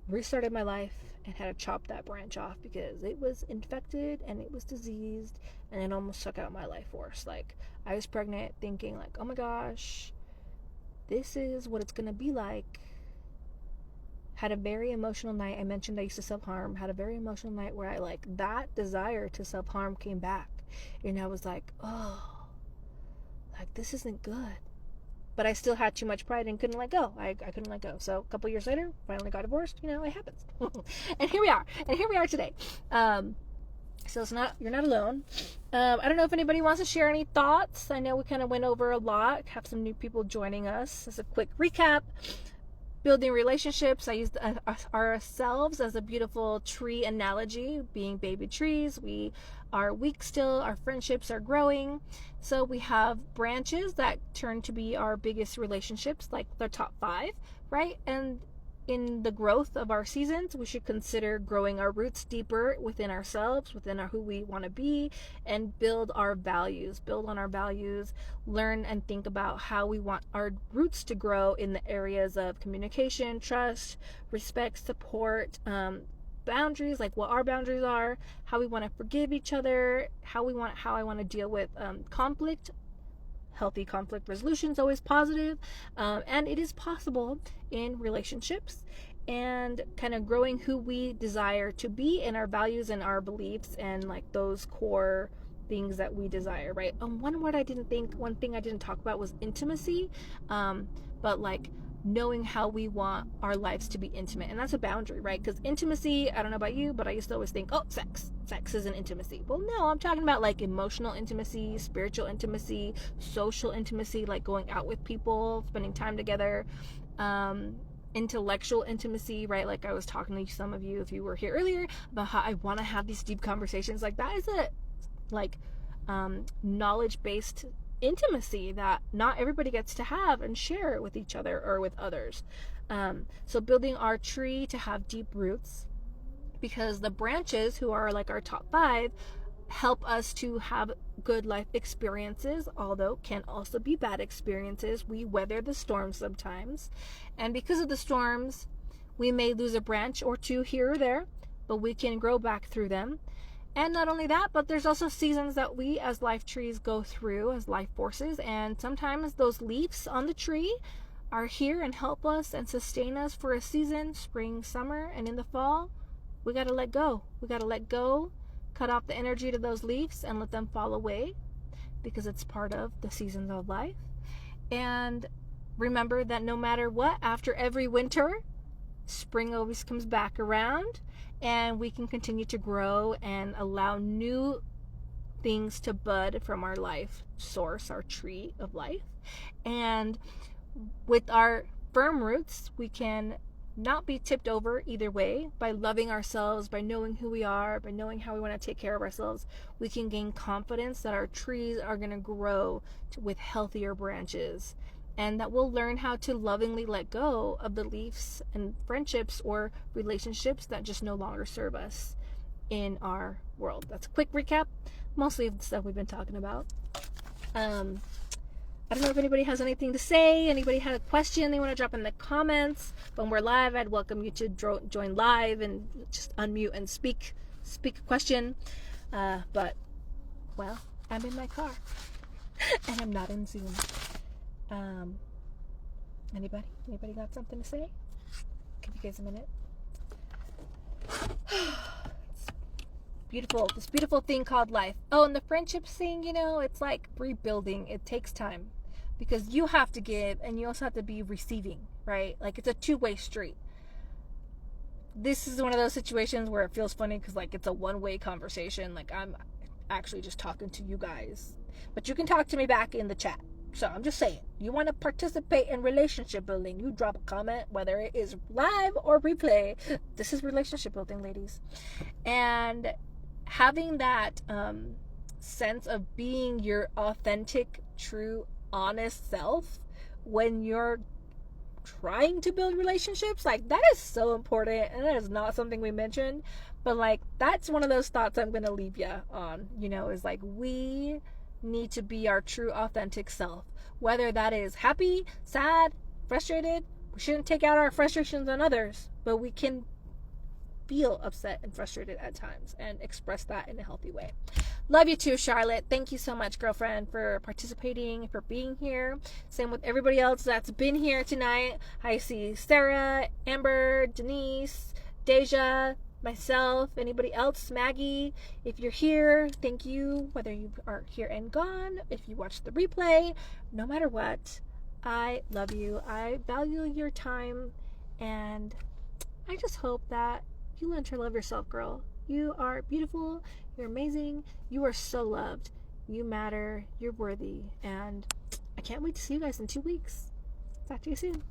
restarted my life, and had to chop that branch off because it was infected and it was diseased and it almost sucked out my life force. Like, I was pregnant thinking like, oh my gosh, this is what it's gonna be like. Had a very emotional night. I mentioned I used to self-harm. Had a very emotional night where I that desire to self-harm came back. And I was like, oh, like this isn't good. But I still had too much pride and couldn't let go. I couldn't let go. So a couple years later, finally got divorced. It happens. And here we are. And here we are today. So you're not alone. I don't know if anybody wants to share any thoughts. I know we kind of went over a lot. Have some new people joining us. As a quick recap, building relationships. I used ourselves as a beautiful tree analogy, being baby trees. We are weak still. Our friendships are growing. So we have branches that turn to be our biggest relationships, like the top 5, right? And in the growth of our seasons, we should consider growing our roots deeper within ourselves, within who we want to be, and build our values, build on our values, learn and think about how we want our roots to grow in the areas of communication, trust, respect, support, boundaries, like what our boundaries are, how we want to forgive each other, how I want to deal with conflict. Healthy conflict resolution is always positive, and it is possible in relationships, and kind of growing who we desire to be in our values and our beliefs, and like those core things that we desire, right? One thing I didn't talk about was intimacy, but like knowing how we want our lives to be intimate, and that's a boundary, right? Because intimacy, I don't know about you, but I used to always think, oh, sex is an intimacy. Well, no, I'm talking about like emotional intimacy, spiritual intimacy, social intimacy, like going out with people, spending time together, intellectual intimacy, right? Like I was talking to some of you, if you were here earlier, about how I want to have these deep conversations. Like that is a like knowledge-based intimacy that not everybody gets to have and share with each other or with others. So building our tree to have deep roots, because the branches, who are like our top 5, help us to have good life experiences, although can also be bad experiences. We weather the storms sometimes, and because of the storms, we may lose a branch or two here or there, but we can grow back through them. And not only that, but there's also seasons that we as life trees go through as life forces, and sometimes those leaves on the tree are here and help us and sustain us for a season, spring, summer, and in the fall, we got to let go. We got to let go, cut off the energy to those leaves and let them fall away, because it's part of the seasons of life. And remember that no matter what, after every winter, spring always comes back around, and we can continue to grow and allow new things to bud from our life source, our tree of life. And with our firm roots, we can not be tipped over either way. By loving ourselves, by knowing who we are, by knowing how we want to take care of ourselves, we can gain confidence that our trees are going to grow with healthier branches, and that we'll learn how to lovingly let go of beliefs and friendships or relationships that just no longer serve us in our world. That's a quick recap, mostly of the stuff we've been talking about. I don't know if anybody has anything to say. Anybody had a question they want to drop in the comments. When we're live, I'd welcome you to join live and just unmute and speak a question. But, well, I'm in my car and I'm not in Zoom. Anybody got something to say? Give you guys a minute. Beautiful, this beautiful thing called life. Oh, and the friendships thing, it's like rebuilding. It takes time, because you have to give and you also have to be receiving, right? Like it's a two-way street. This is one of those situations where it feels funny because like it's a one-way conversation. Like I'm actually just talking to you guys, but you can talk to me back in the chat. So I'm just saying, you want to participate in relationship building, you drop a comment, whether it is live or replay. This is relationship building, ladies. And having that sense of being your authentic, true, honest self when you're trying to build relationships, like that is so important, and that is not something we mentioned, but like that's one of those thoughts I'm going to leave you on, is like we need to be our true authentic self, whether that is happy, sad, frustrated. We shouldn't take out our frustrations on others, but we can feel upset and frustrated at times and express that in a healthy way. Love you too, Charlotte. Thank you so much, girlfriend, for participating, for being here. Same with everybody else that's been here tonight. I see Sarah, Amber, Denise, Deja, myself, anybody else, Maggie. If you're here, thank you, whether you are here and gone, if you watch the replay, no matter what, I love you. I value your time, and I just hope that you learn to love yourself, girl. You are beautiful, you're amazing, you are so loved, you matter, you're worthy, and I can't wait to see you guys in 2 weeks. Talk to you soon.